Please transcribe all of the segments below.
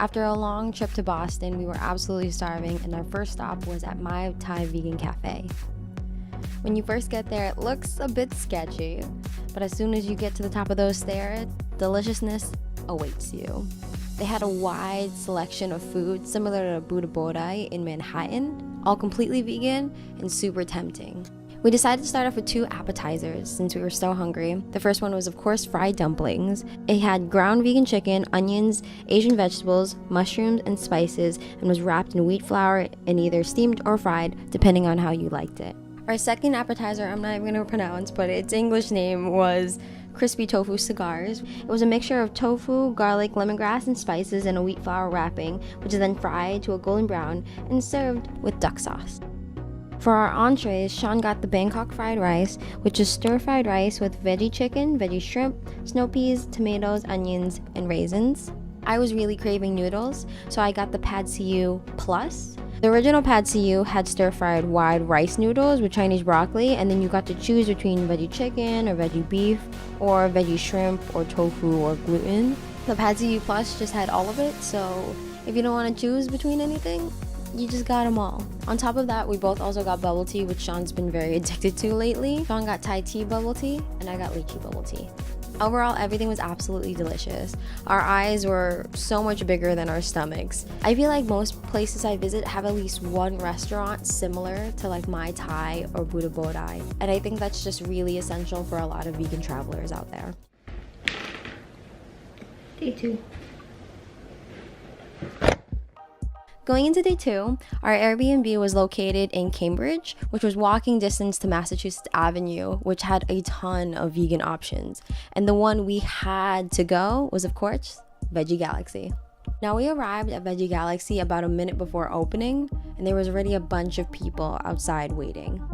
After a long trip to Boston, we were absolutely starving, and our first stop was at My Thai Vegan Cafe. When you first get there, it looks a bit sketchy, but as soon as you get to the top of those stairs, deliciousness awaits you. They had a wide selection of food similar to Buddha Bodai in Manhattan, all completely vegan and super tempting. We decided to start off with 2 appetizers since we were so hungry. The first one was, of course, fried dumplings. It had ground vegan chicken, onions, Asian vegetables, mushrooms, and spices, and was wrapped in wheat flour and either steamed or fried, depending on how you liked it. Our second appetizer, I'm not even going to pronounce, but its English name was crispy tofu cigars. It was a mixture of tofu, garlic, lemongrass, and spices in a wheat flour wrapping, which is then fried to a golden brown and served with duck sauce. For our entrees, Sean got the Bangkok fried rice, which is stir-fried rice with veggie chicken, veggie shrimp, snow peas, tomatoes, onions, and raisins. I was really craving noodles, so I got the Pad See Ew Plus. The original Pad See Ew had stir-fried wide rice noodles with Chinese broccoli, and then you got to choose between veggie chicken or veggie beef or veggie shrimp or tofu or gluten. The Pad See Ew Plus just had all of it, so if you don't want to choose between anything, you just got them all. On top of that, we both also got bubble tea, which Sean's been very addicted to lately. Sean got Thai tea bubble tea, and I got lychee bubble tea. Overall, everything was absolutely delicious. Our eyes were so much bigger than our stomachs. I feel like most places I visit have at least one restaurant similar to like My Thai or Buddha Bodai, and I think that's just really essential for a lot of vegan travelers out there. Day 2. Going into day 2, our Airbnb was located in Cambridge, which was walking distance to Massachusetts Avenue, which had a ton of vegan options. And the one we had to go was, of course, Veggie Galaxy. Now, we arrived at Veggie Galaxy about a minute before opening, and there was already a bunch of people outside waiting.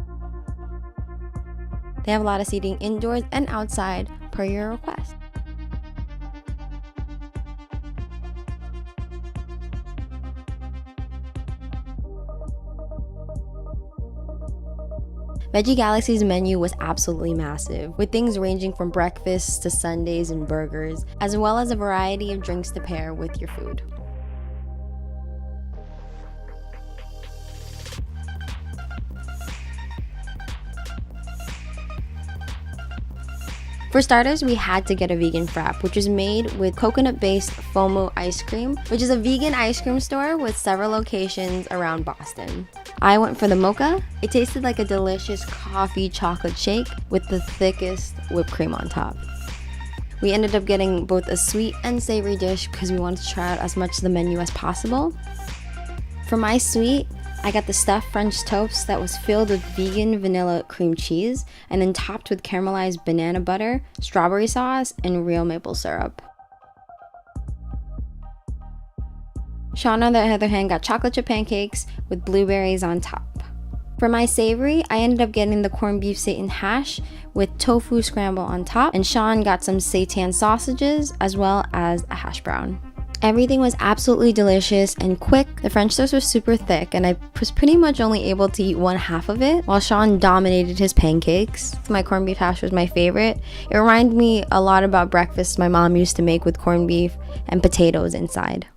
They have a lot of seating indoors and outside per your request. Veggie Galaxy's menu was absolutely massive, with things ranging from breakfasts to sundaes and burgers, as well as a variety of drinks to pair with your food. For starters, we had to get a vegan frap, which is made with coconut-based FOMO ice cream, which is a vegan ice cream store with several locations around Boston. I went for the mocha. It tasted like a delicious coffee chocolate shake with the thickest whipped cream on top. We ended up getting both a sweet and savory dish because we wanted to try out as much of the menu as possible. For my sweet, I got the stuffed French toast that was filled with vegan vanilla cream cheese and then topped with caramelized banana butter, strawberry sauce, and real maple syrup. Sean, on the other hand, got chocolate chip pancakes with blueberries on top. For my savory, I ended up getting the corned beef seitan hash with tofu scramble on top, and Sean got some seitan sausages as well as a hash brown. Everything was absolutely delicious and quick. The French toast was super thick, and I was pretty much only able to eat one half of it, while Sean dominated his pancakes. My corned beef hash was my favorite. It reminded me a lot about breakfast my mom used to make with corned beef and potatoes inside.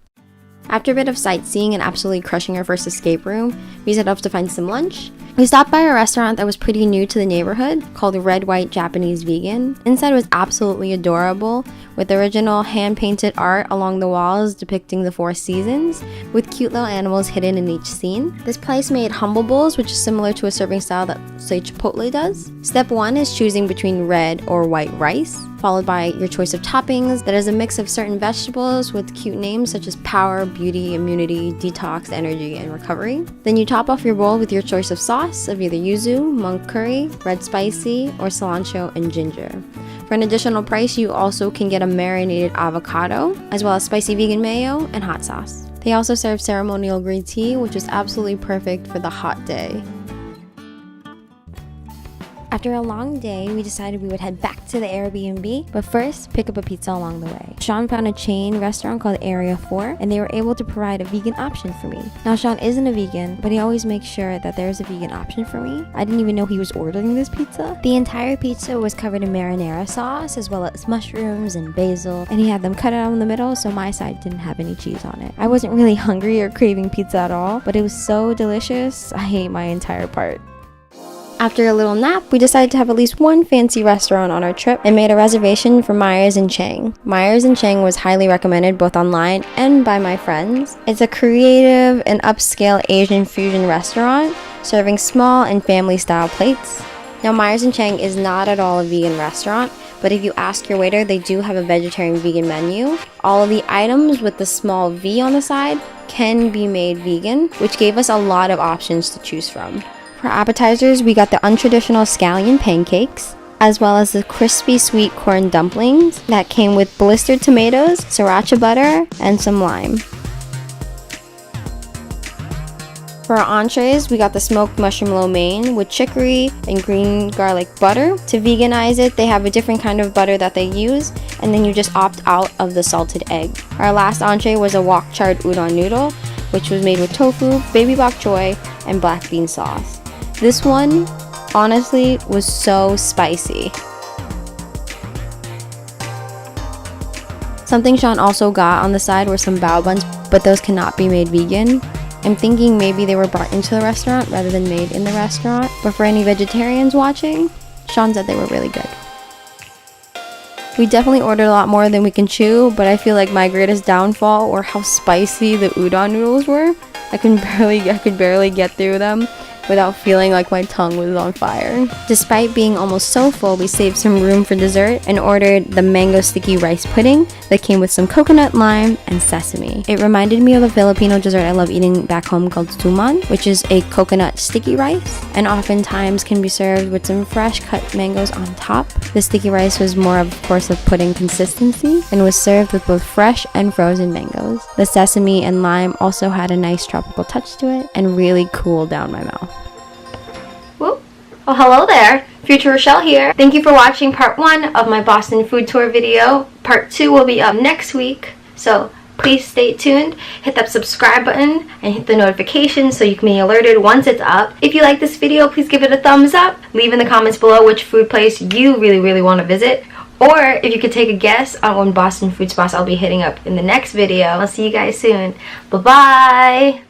After a bit of sightseeing and absolutely crushing our first escape room, we set off to find some lunch. We stopped by a restaurant that was pretty new to the neighborhood called Red White Japanese Vegan. Inside was absolutely adorable, with original hand-painted art along the walls depicting the 4 seasons, with cute little animals hidden in each scene. This place made humble bowls, which is similar to a serving style that, say, Chipotle does. Step 1 is choosing between red or white rice, followed by your choice of toppings that is a mix of certain vegetables with cute names such as power, beauty, immunity, detox, energy, and recovery. Then you top off your bowl with your choice of sauce of either yuzu, monk curry, red spicy, or cilantro and ginger. For an additional price, you also can get a marinated avocado, as well as spicy vegan mayo and hot sauce. They also serve ceremonial green tea, which is absolutely perfect for the hot day. After a long day, we decided we would head back to the Airbnb, but first pick up a pizza along the way. Sean found a chain restaurant called Area 4, and they were able to provide a vegan option for me. Now Sean isn't a vegan, but he always makes sure that there's a vegan option for me. I didn't even know he was ordering this pizza. The entire pizza was covered in marinara sauce, as well as mushrooms and basil, and he had them cut out in the middle, so my side didn't have any cheese on it. I wasn't really hungry or craving pizza at all, but it was so delicious, I ate my entire part. After a little nap, we decided to have at least one fancy restaurant on our trip and made a reservation for Myers and Chang. Myers and Chang was highly recommended both online and by my friends. It's a creative and upscale Asian fusion restaurant serving small and family-style plates. Now Myers and Chang is not at all a vegan restaurant, but if you ask your waiter, they do have a vegetarian vegan menu. All of the items with the small V on the side can be made vegan, which gave us a lot of options to choose from. For appetizers, we got the untraditional scallion pancakes, as well as the crispy sweet corn dumplings that came with blistered tomatoes, sriracha butter, and some lime. For our entrees, we got the smoked mushroom lo mein with chicory and green garlic butter. To veganize it, they have a different kind of butter that they use, and then you just opt out of the salted egg. Our last entree was a wok charred udon noodle, which was made with tofu, baby bok choy, and black bean sauce. This one, honestly, was so spicy. Something Sean also got on the side were some bao buns, but those cannot be made vegan. I'm thinking maybe they were brought into the restaurant rather than made in the restaurant, but for any vegetarians watching, Sean said they were really good. We definitely ordered a lot more than we can chew, but I feel like my greatest downfall were how spicy the udon noodles were. I could barely get through them without feeling like my tongue was on fire. Despite being almost so full, we saved some room for dessert and ordered the mango sticky rice pudding that came with some coconut, lime, and sesame. It reminded me of a Filipino dessert I love eating back home called suman, which is a coconut sticky rice, and oftentimes can be served with some fresh cut mangoes on top. The sticky rice was more of course of pudding consistency and was served with both fresh and frozen mangoes. The sesame and lime also had a nice tropical touch to it and really cooled down my mouth. Whoop. Oh, hello there. Future Rochelle here. Thank you for watching part 1 of my Boston food tour video. Part 2 will be up next week, so please stay tuned. Hit that subscribe button and hit the notification so you can be alerted once it's up. If you like this video, please give it a thumbs up. Leave in the comments below which food place you really want to visit. Or if you could take a guess on what Boston food spots I'll be hitting up in the next video. I'll see you guys soon. Bye-bye.